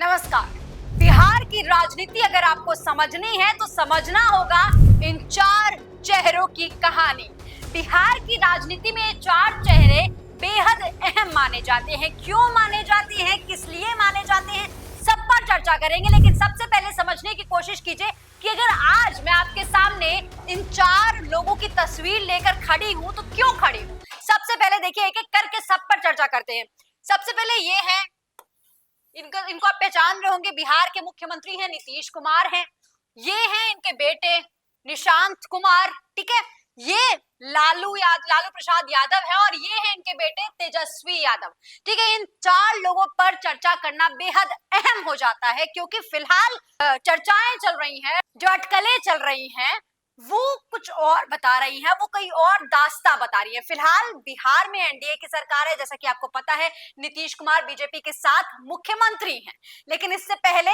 नमस्कार। बिहार की राजनीति अगर आपको समझनी है तो समझना होगा इन चार चेहरों की कहानी। बिहार की राजनीति में ये चार चेहरे बेहद अहम माने जाते हैं। क्यों माने जाते हैं, किस लिए माने जाते हैं, सब पर चर्चा करेंगे। लेकिन सबसे पहले समझने की कोशिश कीजिए कि अगर आज मैं आपके सामने इन चार लोगों की तस्वीर लेकर खड़ी हूं तो क्यों खड़ी हूं। सबसे पहले देखिए, एक एक करके सब पर चर्चा करते हैं। सबसे पहले ये है, इनको आप पहचान रहे होंगे, बिहार के मुख्यमंत्री हैं नीतीश कुमार हैं। ये हैं इनके बेटे निशांत कुमार, ठीक है। ये लालू प्रसाद यादव है और ये हैं इनके बेटे तेजस्वी यादव, ठीक है। इन चार लोगों पर चर्चा करना बेहद अहम हो जाता है क्योंकि फिलहाल चर्चाएं चल रही हैं, जो अटकलें चल रही हैं वो कुछ और बता रही है, वो कई और दास्ता बता रही है। फिलहाल बिहार में एनडीए की सरकार है, जैसा कि आपको पता है। नीतीश कुमार बीजेपी के साथ मुख्यमंत्री हैं, लेकिन इससे पहले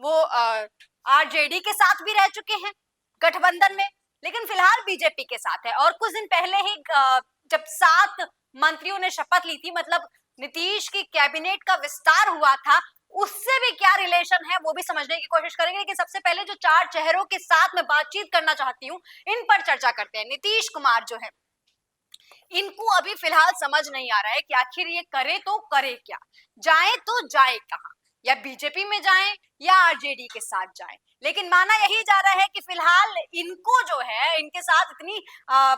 वो आरजेडी के साथ भी रह चुके हैं गठबंधन में, लेकिन फिलहाल बीजेपी के साथ है। और कुछ दिन पहले ही जब 7 मंत्रियों ने शपथ ली थी, मतलब नीतीश की कैबिनेट का विस्तार हुआ था, उससे भी क्या रिलेशन है वो भी समझने की कोशिश करेंगे। लेकिन सबसे पहले जो चार चेहरों के साथ मैं बातचीत करना चाहती हूँ, इन पर चर्चा करते हैं। नीतीश कुमार जो है, इनको अभी फिलहाल समझ नहीं आ रहा है कि आखिर ये करे तो करे क्या, जाए तो जाए कहाँ, या बीजेपी में जाए या आरजेडी के साथ जाए। लेकिन माना यही जा रहा है कि फिलहाल इनको जो है, इनके साथ इतनी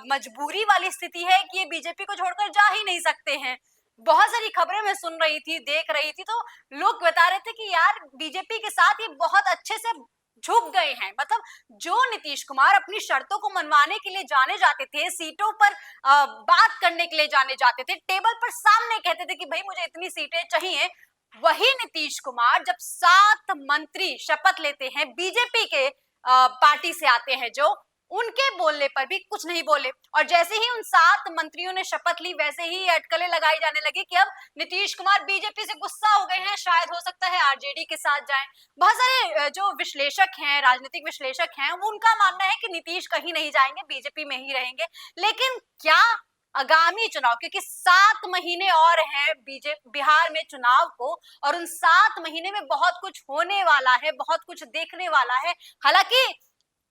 मजबूरी वाली स्थिति है कि ये बीजेपी को छोड़कर जा ही नहीं सकते हैं। बहुत सारी खबरें मैं सुन रही थी, देख रही थी, तो लोग बता रहे थे कि यार बीजेपी के साथ ये बहुत अच्छे से झुक गए हैं। मतलब जो नीतीश कुमार अपनी शर्तों को मनवाने के लिए जाने जाते थे, सीटों पर बात करने के लिए जाने जाते थे, टेबल पर सामने कहते थे कि भाई मुझे इतनी सीटें चाहिए, वही नीतीश कुमार जब 7 मंत्री शपथ लेते हैं, बीजेपी के पार्टी से आते हैं, जो उनके बोलने पर भी कुछ नहीं बोले। और जैसे ही उन 7 मंत्रियों ने शपथ ली, वैसे ही अटकलें लगाई जाने लगी कि अब नीतीश कुमार बीजेपी से गुस्सा हो गए हैं, शायद हो सकता है आरजेडी के साथ जाएं। बहुत सारे जो विश्लेषक हैं, राजनीतिक विश्लेषक हैं, उनका मानना है कि नीतीश कहीं नहीं जाएंगे, बीजेपी में ही रहेंगे। लेकिन क्या आगामी चुनाव, क्योंकि 7 महीने और हैं बिहार में चुनाव को, और उन 7 महीने में बहुत कुछ होने वाला है, बहुत कुछ देखने वाला है। हालांकि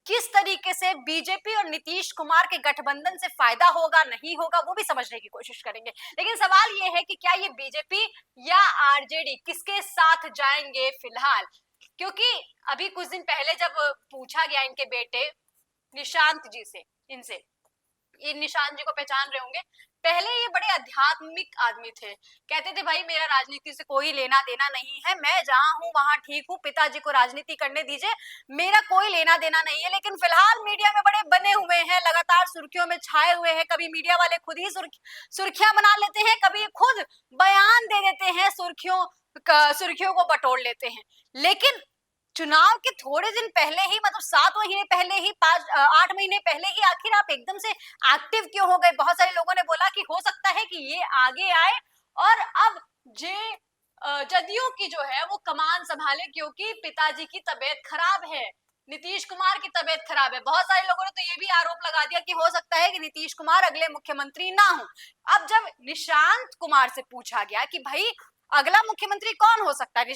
किस तरीके से बीजेपी और नीतीश कुमार के गठबंधन से फायदा होगा, नहीं होगा, वो भी समझने की कोशिश करेंगे। लेकिन सवाल ये है कि क्या ये बीजेपी या आरजेडी किसके साथ जाएंगे फिलहाल, क्योंकि अभी कुछ दिन पहले जब पूछा गया इनके बेटे निशांत जी से, इनसे, ये निशांत जी को पहचान रहे होंगे, पहले ये बड़े आध्यात्मिक आदमी थे। कहते थे भाई मेरा राजनीति से कोई लेना देना नहीं है, मैं जहां हूं वहां ठीक हूं, पिताजी को राजनीति करने दीजिए, मेरा कोई लेना देना नहीं है। लेकिन फिलहाल मीडिया में बड़े बने हुए हैं, लगातार सुर्खियों में छाए हुए हैं। कभी मीडिया वाले खुद ही सुर्खियां बना लेते हैं, कभी खुद बयान दे देते हैं, सुर्खियों को बटोर लेते हैं। लेकिन चुनाव के थोड़े दिन पहले ही, मतलब 7 महीने पहले ही, 8 महीने पहले ही, आखिर आप एकदम से एक्टिव क्यों हो गए। बहुत सारे लोगों ने बोला कि हो सकता है कि ये आगे आए और अब जदयू की जो है वो कमान संभाले, क्योंकि पिताजी की तबीयत खराब है, नीतीश कुमार की तबीयत खराब है। बहुत सारे लोगों ने तो ये भी आरोप लगा दिया कि हो सकता है कि नीतीश कुमार अगले मुख्यमंत्री ना हो। अब जब निशांत कुमार से पूछा गया कि भाई अगला मुख्यमंत्री कौन हो सकता है,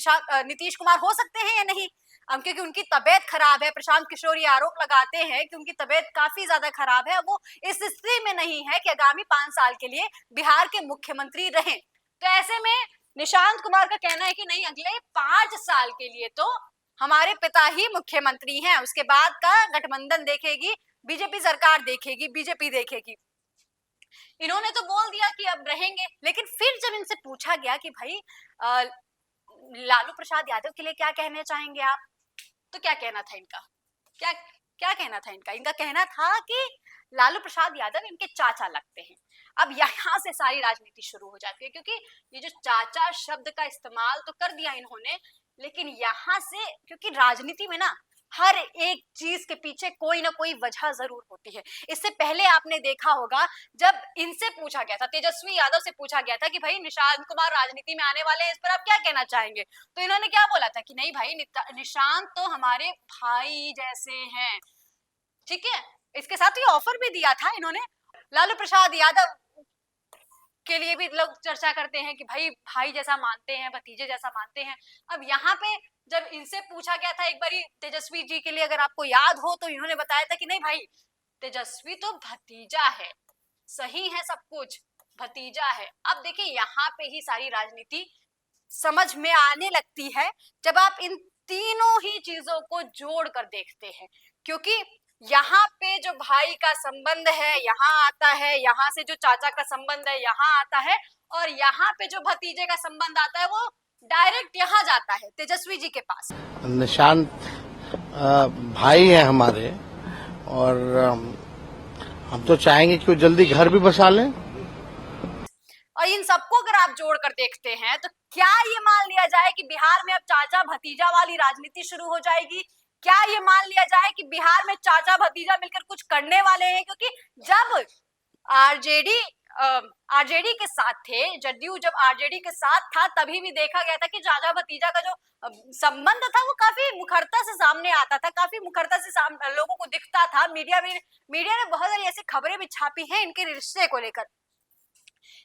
नीतीश कुमार हो सकते हैं या नहीं, क्योंकि उनकी तबीयत खराब है, प्रशांत किशोर ये आरोप लगाते हैं कि उनकी तबीयत काफी ज्यादा खराब है, वो इस स्थिति में नहीं है कि आगामी 5 साल के लिए बिहार के मुख्यमंत्री रहें। तो ऐसे में निशांत कुमार का कहना है कि नहीं, अगले 5 साल के लिए तो हमारे पिता ही मुख्यमंत्री हैं, उसके बाद का गठबंधन देखेगी, बीजेपी सरकार देखेगी, बीजेपी देखेगी। इन्होंने तो बोल दिया कि अब रहेंगे। लेकिन फिर जब इनसे पूछा गया कि भाई लालू प्रसाद यादव के लिए क्या कहना चाहेंगे आप, तो क्या कहना था इनका, क्या क्या कहना था इनका, इनका कहना था कि लालू प्रसाद यादव इनके चाचा लगते हैं। अब यहाँ से सारी राजनीति शुरू हो जाती है, क्योंकि ये जो चाचा शब्द का इस्तेमाल तो कर दिया इन्होंने, लेकिन यहाँ से, क्योंकि राजनीति में ना हर एक चीज के पीछे कोई ना कोई वजह जरूर होती है। इससे पहले आपने देखा होगा, जब इनसे पूछा गया था, तेजस्वी यादव से पूछा गया था कि भाई निशांत कुमार राजनीति में आने वाले हैं, इस पर आप क्या कहना चाहेंगे, तो इन्होंने क्या बोला था कि नहीं भाई, निशांत तो हमारे भाई जैसे हैं, ठीक है। इसके साथ ही ऑफर भी दिया था इन्होंने, लालू प्रसाद यादव के लिए भी लोग चर्चा करते हैं कि भाई भाई जैसा मानते हैं, भतीजे जैसा मानते हैं। अब यहाँ पे जब इनसे पूछा गया था एक बारी तेजस्वी जी के लिए, अगर आपको याद हो, तो इन्होंने बताया था कि नहीं भाई, तेजस्वी तो भतीजा है, सही है सब कुछ, भतीजा है। अब देखिए यहाँ पे ही सारी राजनीति समझ में आने लगती है जब आप इन तीनों ही चीजों को जोड़ कर देखते हैं, क्योंकि यहाँ पे जो भाई का संबंध है यहाँ आता है, यहाँ से जो चाचा का संबंध है यहाँ आता है, और यहाँ पे जो भतीजे का संबंध आता है वो डायरेक्ट यहाँ जाता है तेजस्वी जी के पास। निशांत भाई है हमारे, और हम तो चाहेंगे कि वो जल्दी घर भी बसा लें। और इन सबको अगर आप जोड़कर देखते हैं तो क्या ये मान लिया जाए कि बिहार में अब चाचा भतीजा वाली राजनीति शुरू हो जाएगी? क्या ये मान लिया जाए कि बिहार में चाचा भतीजा मिलकर कुछ करने वाले हैं? क्योंकि जब आरजेडी के साथ थे, जदयू जब आरजेडी के साथ था, तभी भी देखा गया था कि चाचा भतीजा का जो संबंध था वो काफी मुखरता से सामने आता था, काफी मुखरता से लोगों को दिखता था। मीडिया ने बहुत सारी ऐसी खबरें भी छापी हैं इनके रिश्ते को लेकर।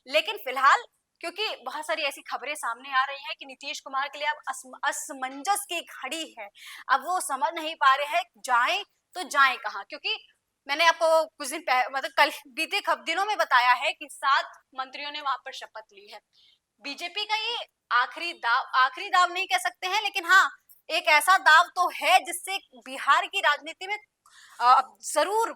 लेकिन फिलहाल क्योंकि बहुत सारी ऐसी खबरें सामने आ रही हैं कि नीतीश कुमार के लिए अब असमंजस की घड़ी है, अब वो समझ नहीं पा रहे हैं जाएं तो जाएं कहां। क्योंकि मैंने आपको कुछ दिन मतलब कल बीते दिनों में बताया है कि 7 मंत्रियों ने वहां पर शपथ ली है। बीजेपी का ये आखिरी दाव नहीं कह सकते हैं, लेकिन हाँ एक ऐसा दाव तो है जिससे बिहार की राजनीति में जरूर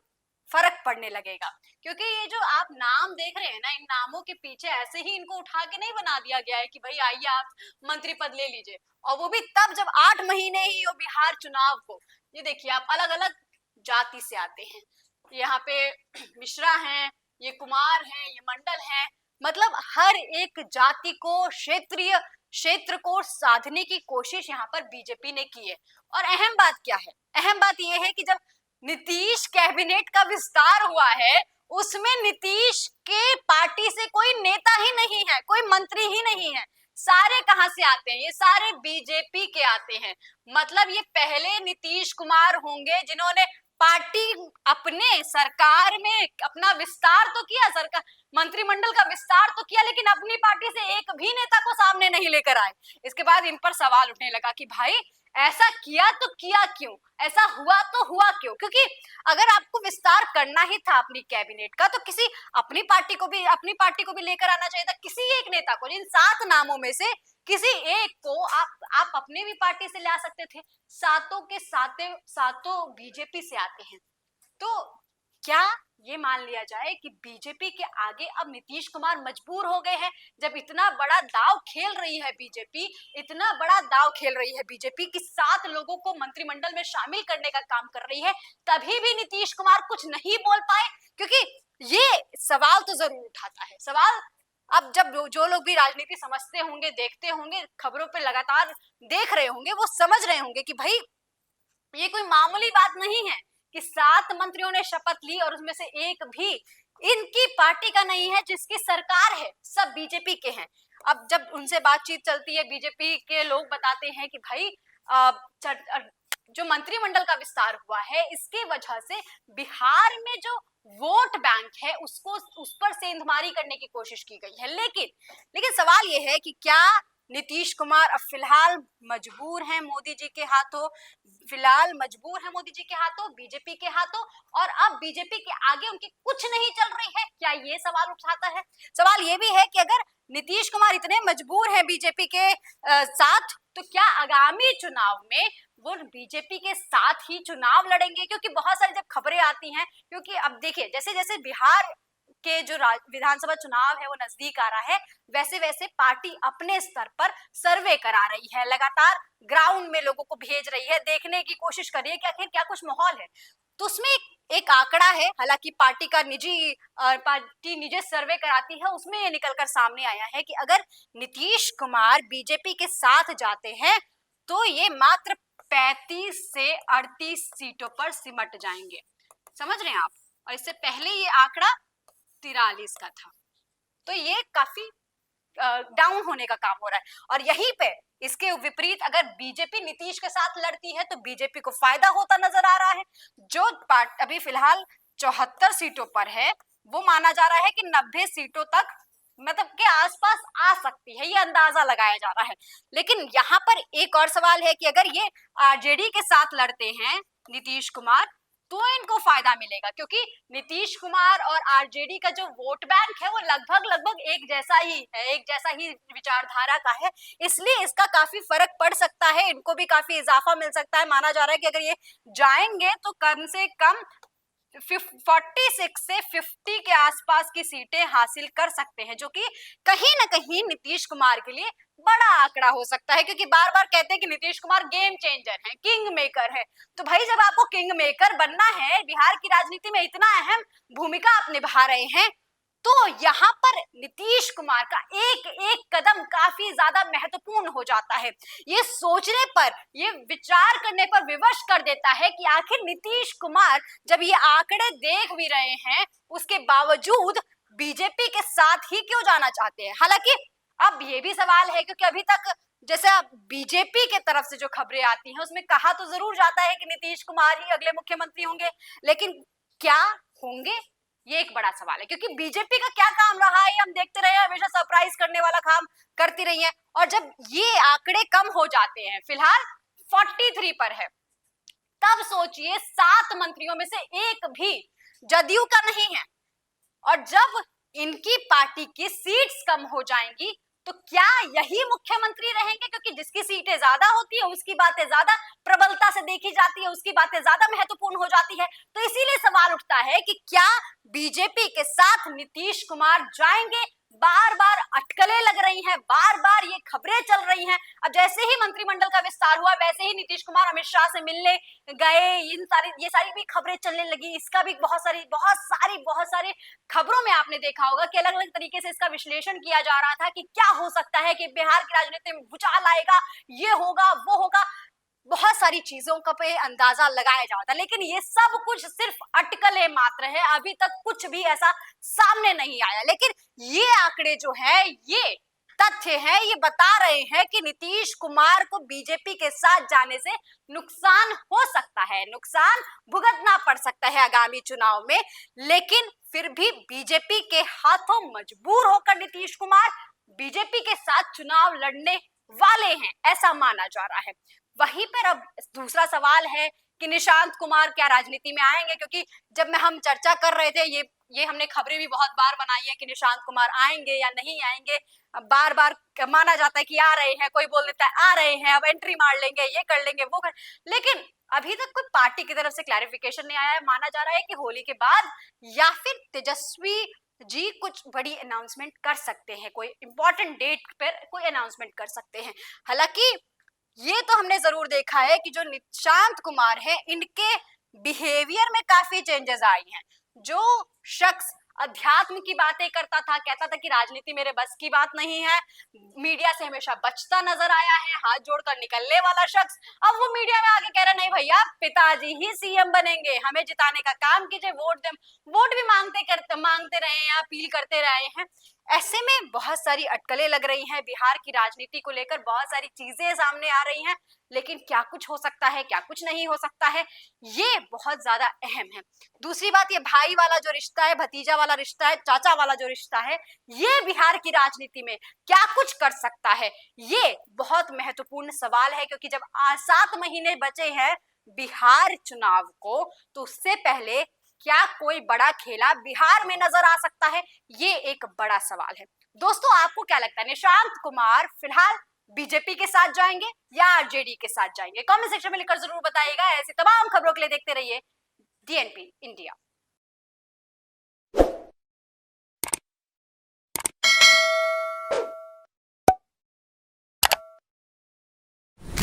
फर्क पड़ने लगेगा। क्योंकि ये जो आप नाम देख रहे हैं ना, इन नामों के पीछे ऐसे ही इनको उठा के नहीं बना दिया गया है कि भाई आइए आप मंत्री पद ले लीजिए, और वो भी तब जब 8 महीने ही हो बिहार चुनाव को। ये देखिए आप अलग अलग जाति से आते हैं, यहाँ पे मिश्रा हैं, ये कुमार हैं, ये मंडल हैं, मतलब हर एक जाति को क्षेत्र को साधने की कोशिश यहाँ पर बीजेपी ने की है। और अहम बात क्या है? अहम बात यह है कि जब नीतीश कैबिनेट का विस्तार हुआ है, उसमें नीतीश के पार्टी से कोई नेता ही नहीं है, कोई मंत्री ही नहीं है। सारे कहां से आते हैं? ये सारे बीजेपी के आते हैं। मतलब ये पहले नीतीश कुमार होंगे जिन्होंने पार्टी अपने सरकार में अपना विस्तार तो किया, सरकार मंत्रिमंडल का विस्तार तो किया, लेकिन अपनी पार्टी से एक भी नेता को सामने नहीं लेकर आए। इसके बाद इन पर सवाल उठने लगा कि भाई ऐसा किया तो किया क्यों, ऐसा हुआ तो हुआ क्यों? क्योंकि अगर आपको विस्तार करना ही था अपनी कैबिनेट का, तो किसी अपनी पार्टी को भी लेकर आना चाहिए था, किसी एक नेता को। इन 7 नामों में से किसी एक को आप अपने भी पार्टी से ला सकते थे। सातों के सातों बीजेपी से आते हैं। तो क्या ये मान लिया जाए कि बीजेपी के आगे अब नीतीश कुमार मजबूर हो गए हैं? जब इतना बड़ा दाव खेल रही है बीजेपी, इतना बड़ा दाव खेल रही है बीजेपी कि 7 लोगों को मंत्रिमंडल में शामिल करने का काम कर रही है, तभी भी नीतीश कुमार कुछ नहीं बोल पाए। क्योंकि ये सवाल तो जरूर उठाता है। सवाल अब जब जो लोग भी राजनीति समझते होंगे, देखते होंगे, खबरों पे लगातार देख रहे होंगे, वो समझ रहे होंगे कि भाई ये कोई मामूली बात नहीं है कि 7 मंत्रियों ने शपथ ली और उसमें से एक भी इनकी पार्टी का नहीं है, जिसकी सरकार है सब बीजेपी के हैं। अब जब उनसे बातचीत चलती है, बीजेपी के लोग बताते हैं कि भाई जो मंत्रिमंडल का विस्तार हुआ है, इसकी वजह से बिहार में जो वोट बैंक है उसको उस पर सेंधमारी करने की कोशिश की गई है। लेकिन सवाल यह है कि क्या नीतीश कुमार अब फिलहाल मजबूर हैं मोदी जी के हाथों, बीजेपी के हाथों, और अब बीजेपी के आगे उनकी कुछ नहीं चल रही है? क्या ये सवाल उठाता है? सवाल ये भी है कि अगर नीतीश कुमार इतने मजबूर हैं बीजेपी के साथ, तो क्या आगामी चुनाव में वो बीजेपी के साथ ही चुनाव लड़ेंगे? क्योंकि बहुत सारी जब खबरें आती हैं, क्योंकि अब देखिए जैसे जैसे बिहार के जो विधानसभा चुनाव है वो नजदीक आ रहा है, वैसे वैसे पार्टी अपने स्तर पर सर्वे करा रही है, लगातार ग्राउंड में लोगों को भेज रही है, देखने की कोशिश कर रही है कि आखिर क्या कुछ माहौल है। तो उसमें एक आंकड़ा है, हालांकि पार्टी निजी सर्वे कराती है, उसमें ये निकलकर सामने आया है कि अगर नीतीश कुमार बीजेपी के साथ जाते हैं तो ये मात्र 35 से 38 सीटों पर सिमट जाएंगे। समझ रहे हैं आप? और इससे पहले ये आंकड़ा 43 का था। तो ये काफी डाउन होने का काम हो रहा है। और यहीं पे इसके विपरीत अगर बीजेपी नीतीश के साथ लड़ती है तो बीजेपी को फायदा होता नजर आ रहा है। जो अभी फिलहाल 74 सीटों पर है, वो माना जा रहा है कि 90 सीटों तक मतलब के आसपास आ सकती है, ये अंदाजा लगाया जा रहा है। लेकिन यहाँ पर एक और सवाल है कि अगर ये आरजेडी के साथ लड़ते हैं नीतीश कुमार, तो इनको फायदा मिलेगा, क्योंकि नीतीश कुमार और आरजेडी का जो वोट बैंक है वो लगभग लगभग एक जैसा ही है, एक जैसा ही विचारधारा का है, इसलिए इसका काफी फर्क पड़ सकता है, इनको भी काफी इजाफा मिल सकता है। माना जा रहा है कि अगर ये जाएंगे तो कम से कम 46 से 50 के आसपास की सीटें हासिल कर सकते हैं, जो कि कहीं ना कहीं नीतीश कुमार के लिए बड़ा आंकड़ा हो सकता है, क्योंकि बार बार कहते हैं कि नीतीश कुमार गेम चेंजर है, किंग मेकर है। तो भाई जब आपको किंग मेकर बनना है, बिहार की राजनीति में इतना अहम भूमिका आप निभा रहे हैं, तो यहाँ पर नीतीश कुमार का एक एक कदम काफी ज्यादा महत्वपूर्ण हो जाता है। ये सोचने पर, ये विचार करने पर विवश कर देता है कि आखिर नीतीश कुमार जब ये आंकड़े देख भी रहे हैं, उसके बावजूद बीजेपी के साथ ही क्यों जाना चाहते हैं। हालांकि अब ये भी सवाल है, क्योंकि अभी तक जैसे बीजेपी के तरफ से जो खबरें आती हैं उसमें कहा तो जरूर जाता है कि नीतीश कुमार ही अगले मुख्यमंत्री होंगे, लेकिन क्या होंगे ये एक बड़ा सवाल है, क्योंकि बीजेपी का क्या काम रहा है हम देखते रहे हैं, हमेशा सरप्राइज करने वाला काम करती रही है। और जब ये आंकड़े कम हो जाते हैं, फिलहाल 43 पर है, तब सोचिए 7 मंत्रियों में से एक भी जदयू का नहीं है, और जब इनकी पार्टी की सीट्स कम हो जाएंगी तो क्या यही मुख्यमंत्री रहेंगे, क्योंकि जिसकी सीटें ज्यादा होती है उसकी बातें ज्यादा प्रबलता से देखी जाती है, उसकी बातें ज्यादा महत्वपूर्ण हो जाती है। तो इसीलिए सवाल उठता है कि क्या बीजेपी के साथ नीतीश कुमार जाएंगे। बार बार अटकलें लग रही हैं, बार बार ये खबरें चल रही हैं। अब जैसे ही मंत्रिमंडल का विस्तार हुआ, वैसे ही नीतीश कुमार अमित शाह से मिलने गए, ये सारी भी खबरें चलने लगी। इसका भी बहुत सारी खबरों में आपने देखा होगा कि अलग अलग तरीके से इसका विश्लेषण किया जा रहा था कि क्या हो सकता है कि बिहार की राजनीति में भूचाल आएगा, ये होगा वो होगा, बहुत सारी चीजों का पे अंदाजा लगाया जाता है। लेकिन ये सब कुछ सिर्फ अटकलें मात्र है, अभी तक कुछ भी ऐसा सामने नहीं आया। लेकिन ये आंकड़े जो है, ये तथ्य है, ये बता रहे हैं कि नीतीश कुमार को बीजेपी के साथ जाने से नुकसान हो सकता है, नुकसान भुगतना पड़ सकता है आगामी चुनाव में। लेकिन फिर भी बीजेपी के हाथों मजबूर होकर नीतीश कुमार बीजेपी के साथ चुनाव लड़ने वाले हैं, ऐसा माना जा रहा है। वहीं पर अब दूसरा सवाल है कि निशांत कुमार क्या राजनीति में आएंगे, क्योंकि जब हम चर्चा कर रहे थे, ये हमने खबरें भी बहुत बार बनाई है कि निशांत कुमार आएंगे या नहीं आएंगे। बार बार माना जाता है कि आ रहे हैं, कोई बोल देता है आ रहे हैं, अब एंट्री मार लेंगे, ये कर लेंगे वो कर, लेकिन अभी तक कोई पार्टी की तरफ से क्लैरिफिकेशन नहीं आया है। माना जा रहा है कि होली के बाद या फिर तेजस्वी जी कुछ बड़ी अनाउंसमेंट कर सकते हैं, कोई इंपॉर्टेंट डेट पर कोई अनाउंसमेंट कर सकते हैं। हालांकि ये तो हमने जरूर देखा है कि जो निशांत कुमार है, इनके बिहेवियर में काफी चेंजेस आई हैं। जो शख्स अध्यात्म की बातें करता था, कहता था कि राजनीति मेरे बस की बात नहीं है, मीडिया से हमेशा बचता नजर आया है, हाथ जोड़कर निकलने वाला शख्स, अब वो मीडिया में आके कह रहे नहीं भैया पिताजी ही सीएम बनेंगे, हमें जिताने का काम कीजिए, वोट दे। वोट भी मांगते रहे हैं, अपील करते रहे हैं। ऐसे में बहुत सारी अटकलें लग रही हैं, बिहार की राजनीति को लेकर बहुत सारी चीजें सामने आ रही हैं। लेकिन क्या कुछ हो सकता है, क्या कुछ नहीं हो सकता है, ये बहुत ज्यादा अहम है। दूसरी बात, ये भाई वाला जो रिश्ता है, भतीजा वाला रिश्ता है, चाचा वाला जो रिश्ता है, ये बिहार की राजनीति में क्या कुछ कर सकता है, ये बहुत महत्वपूर्ण सवाल है। क्योंकि जब 7 महीने बचे हैं बिहार चुनाव को, तो उससे पहले क्या कोई बड़ा खेला बिहार में नजर आ सकता है, ये एक बड़ा सवाल है। दोस्तों, आपको क्या लगता है, निशांत कुमार फिलहाल बीजेपी के साथ जाएंगे या आरजेडी के साथ जाएंगे? कमेंट सेक्शन में लिखकर जरूर बताइएगा। ऐसी तमाम खबरों के लिए देखते रहिए DNP इंडिया।